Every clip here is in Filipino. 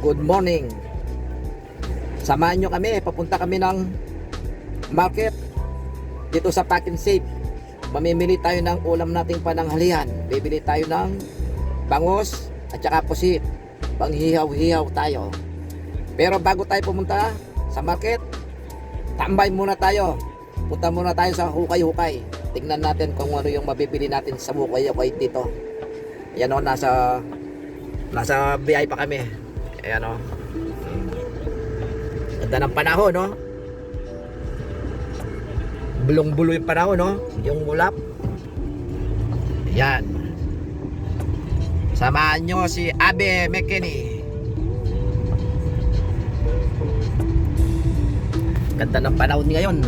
Good morning. Samahan nyo kami, papunta kami ng market dito sa Pack and Save. Mamimili tayo ng ulam nating pananghalian. Bibili tayo ng bangos at saka pusit. Panghihaw-hihaw tayo. Pero bago tayo pumunta sa market, tambay muna tayo. Punta muna tayo sa hukay-hukay. Tingnan natin kung ano yung mabibili natin sa hukay-hukay dito. Ayan o, nasa BI pa kami. Ayan o. Ganda ng panahon, no? Bulong-bulo yung panahon, no? Yung ulap. Ayan. Samahan nyo si Abe McKinney. Ganda ng panahon ngayon.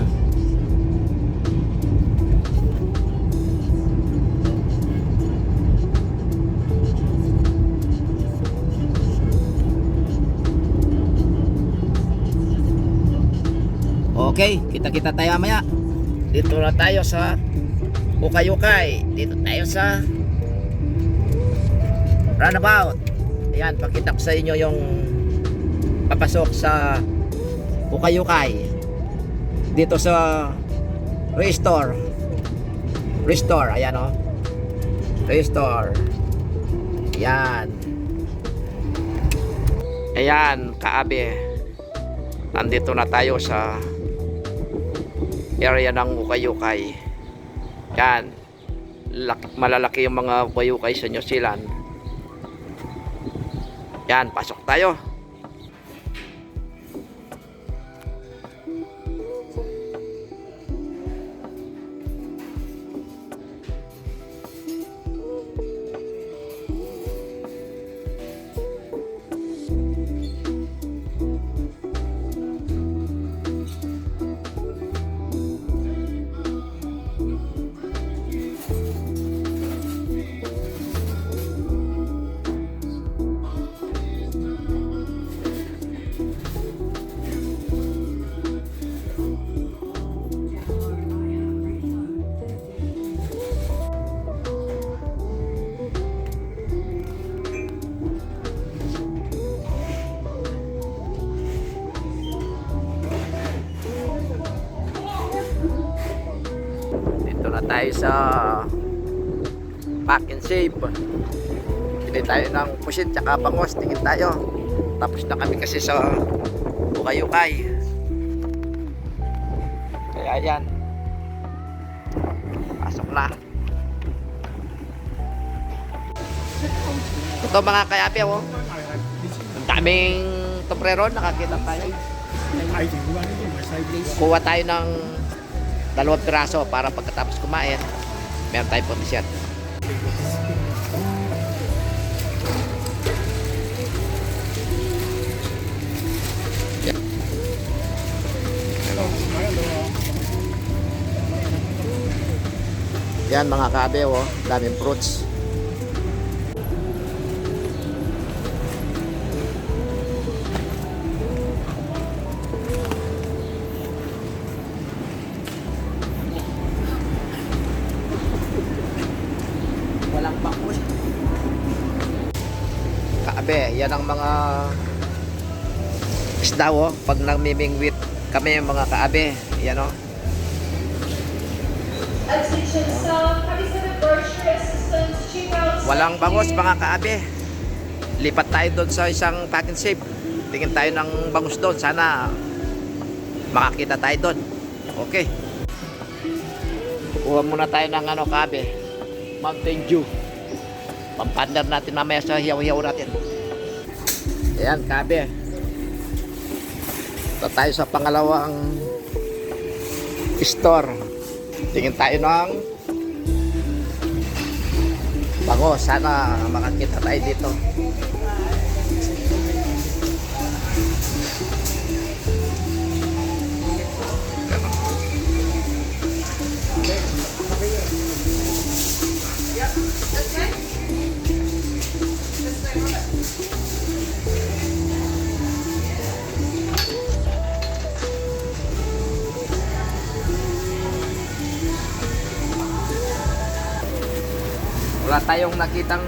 Okay, kita-kita tayo mamaya. Dito na tayo sa hukay-hukay. Dito tayo sa roundabout. Ayan, pakita ko sa inyo yung papasok sa hukay-hukay. Dito sa Restore. Ayan o. Restore. Ayan. Ayan, kaabe. Nandito na tayo sa area ng hukay-hukay. Yan, malalaki yung mga hukay-hukay sa New Zealand. Yan, pasok tayo. Tayo sa Pack and Save. Bili tayo ng pusit tsaka bangos. Tingin tayo. Tapos na kami kasi sa hukay-hukay. Kaya yan, pasok na. Ito mga kayapi, oh. Ang daming toprero. Nakakita tayo. Kuha tayo ng 2 piraso para pagkatapos kumain meron tayong pumisyat. Yan mga kabe, oh, daming fruits. Walang bakos. Kaabe, yan ang mga isda, oh. Pag namimingwit kami mga kaabe, yan, oh. Walang bangus mga kaabe. Lipat tayo doon sa isang Pack and Save. Tingin tayo ng bangus doon. Sana makakita tayo doon. Okay. Kuha muna tayo ng ano kaabe, Mountain Dew. Pampandar natin mamaya sa hiyaw-hiyaw natin. Ayan kaabe. Ito tayo sa pangalawang store. Tingin tayo ng bango. Sana makakita tayo dito. Wala tayong nakitang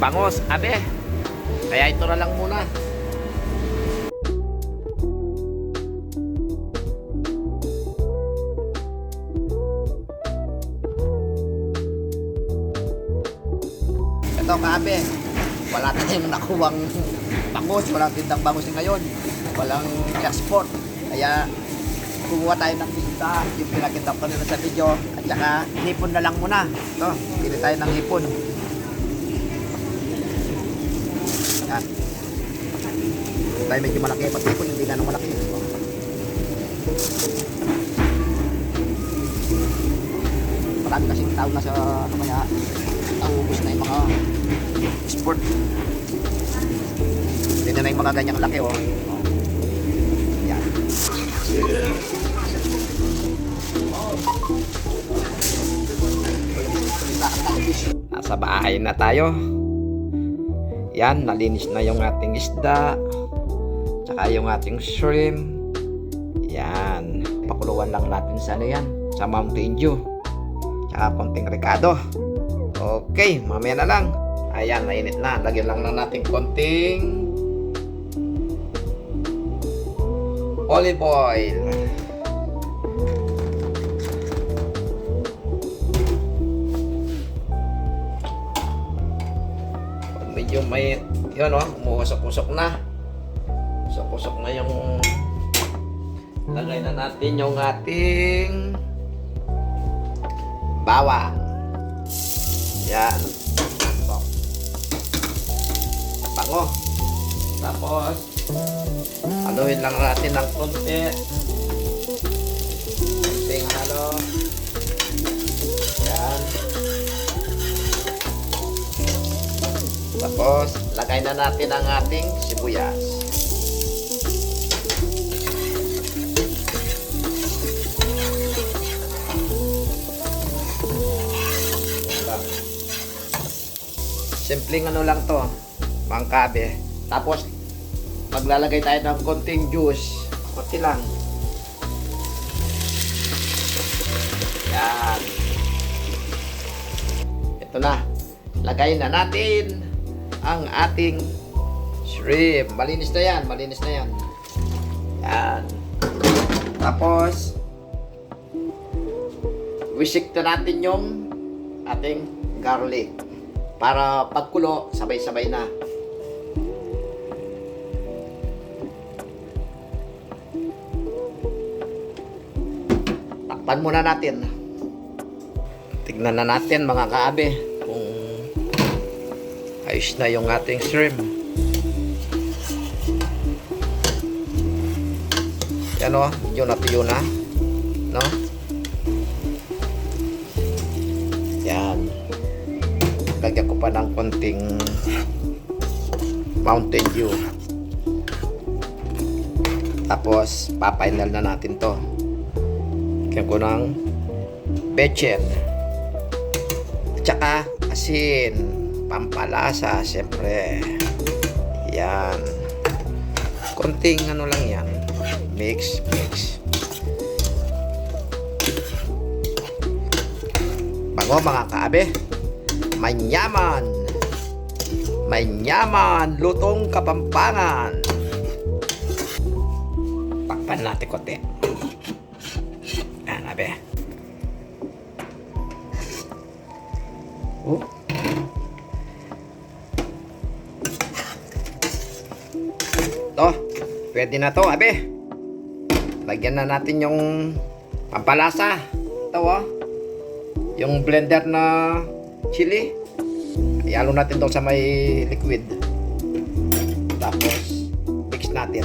bangos, abe. Kaya ito na lang muna. Ito kaabe, wala tayong nakuwang bangus, walang tindang bangus ngayon, walang export, kaya kumuha tayo ng isda, yung pinakita ko nila sa video, at saka hipon na lang muna. Ito, pili tayo ng hipon. Yan. Ito tayo medyo malaki, pati hipon hindi ganong malaki. Marami kasing tao na sa ano, kaya naubos na yung mga sport. Hindi na yung mga ganyang laki, oh. Yan. Nasa bahay na tayo. Yan, nalinis na yung ating isda, tsaka yung ating shrimp. Yan, pakuluan lang natin sa ano yan, sa Mountain Dew, tsaka konting Ricardo. Okay, mamaya na lang. Ayan, mainit na. Lagyan lang na natin konting olive oil. Pag medyo may, yun o, umuusok-usok na. Usok-usok na yung, lagay na natin yung ating bawang. Yan. Bango. Tapos haluin lang natin ng konti. Konting halo. Yan. Tapos lagay na natin ang ating sibuyas. Simpleng ano lang to, mangkabe. Tapos maglalagay tayo ng konting juice, konti lang. Yan. Ito na. Lagay na natin ang ating shrimp. Malinis na yan, malinis na yan. Yan. Tapos wisik na natin yung ating garlic. Para pagkulo, sabay-sabay na. Takpan muna natin. Tignan na natin mga kaabe kung ayos na yung ating shrimp. Yan o, yun at yun na. No? Yan. Lagyan ko pa ng konting Mountain Dew. Tapos papainal na natin to. Lagyan ko ng bechin, tsaka asin, pampalasa syempre. Yan, konting ano lang yan, mix. Bago mga kaabe, manyaman, lutong Kapampangan. Takpan natin konti. Yan, abe. Oh. To, pwede na to, abe. Lagyan na natin yung pampalasa. Ito, oh. Yung blender na chili. Ihalo natin to sa may liquid. Tapos mix natin.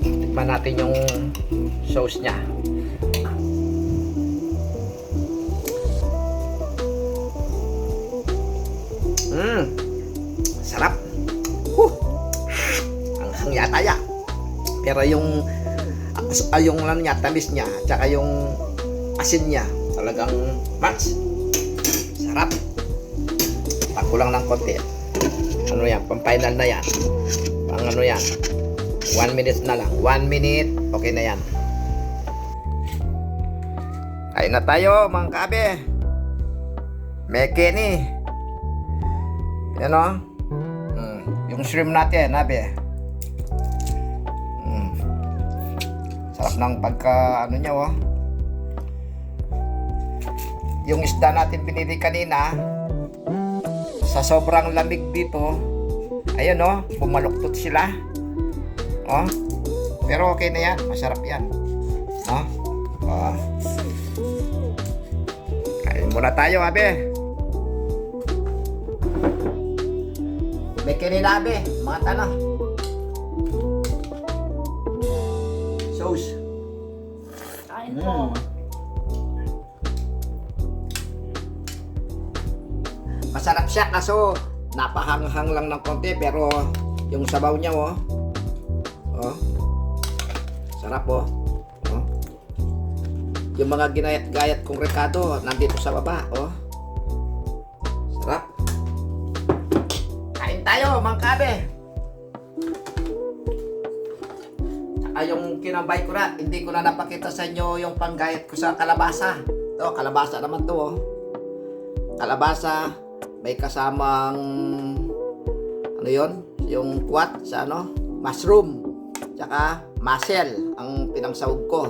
Tikman natin yung sauce niya. Sarap. Ang yata ya. Pero yung ano niya, tamis niya, tsaka yung asin niya, talagang match. Sarap. Pakulang ng konti. Ano yan, pang final na yan. Pang ano yan, 1 minute na lang. 1 minute. Okay na yan. Kain na tayo mga kaabe. May Kenny. Yan o. Yung shrimp natin, abe. Sarap ng pagka ano niya oh. Yung isda natin pinili kanina, sa sobrang lamig dito, ayun oh, bumaluktot sila. Oh. Pero okay na yan, masarap yan. Oh. Oh. Kain muna tayo, abe. May kanina, abe, mga tana. Sauce. Kain po. Masarap siya kaso napahanghang lang ng konti pero yung sabaw niya oh. Oh. Sarap oh. Oh. Yung mga ginayat-gayat kong rekado nandito sa baba oh. Sarap. Kain tayo mga kabe. Saka yung kinambay ko na, hindi ko na napakita sa inyo yung panggayat ko sa kalabasa. Ito, kalabasa naman to oh. Kalabasa, may kasamang ano yon, yung kwat sa ano, mushroom, tsaka mussel ang pinangsahog ko.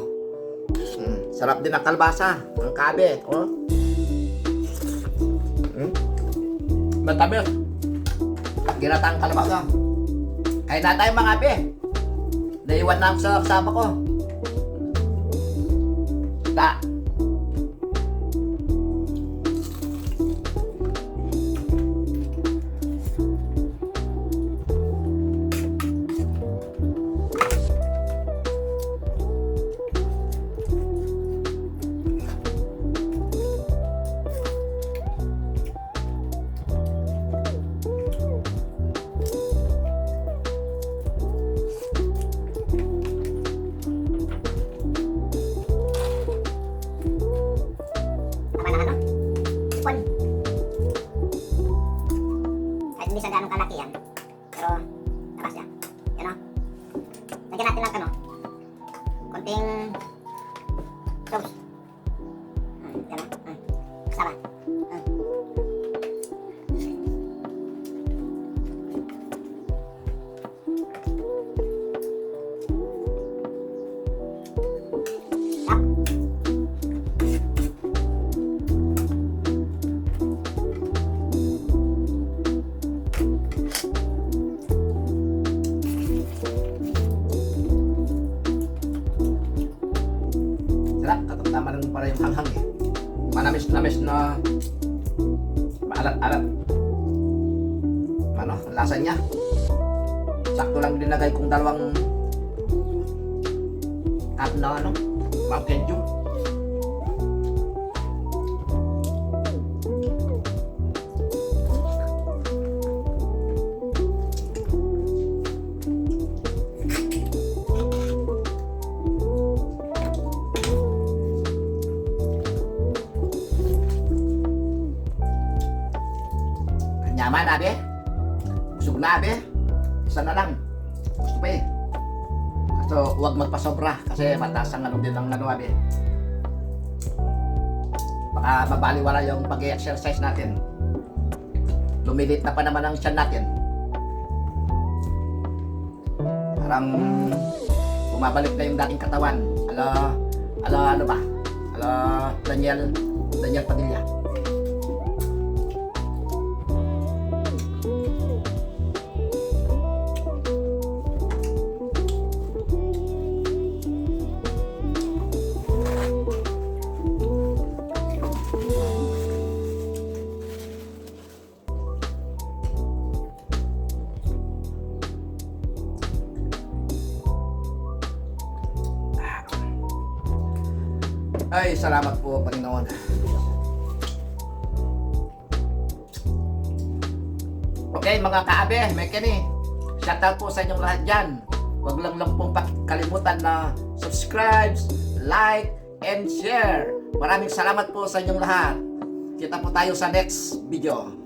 Sarap din ang kalabasa, ang kabe, oh. Matamis. Ginatang kalabasa. Kain na tayo mga kabe. Naiwan na ako sa kasama ko. Da. Kahit hindi sa ganong kalaki yan. Pero, labas yan. Yan o. Lagyan natin lang konting sauce. Yan o. Kasama. Tama lang para yung hanghang eh. Manamis-namis na maalat-alat. Ano, ang lasa niya. Sakto lang dinagay kong 2 cup na ano, Mountain Dew. Yaman, abe. Busog na, abe. Isa na lang. Gusto pa eh. So, huwag magpasobra kasi mataas ang ano din ng ano, abe. Baka mabaliwala yung pag-exercise natin. Lumilit na pa naman ang tiyan natin. Parang bumabalik na yung dating katawan. Ano ba? Daniel Padilla. Ay, salamat po, Panginoon. Okay, mga kaabe, may Kenny. Shoutout po sa inyong lahat dyan. Huwag lang pong kalimutan na subscribe, like, and share. Maraming salamat po sa inyong lahat. Kita po tayo sa next video.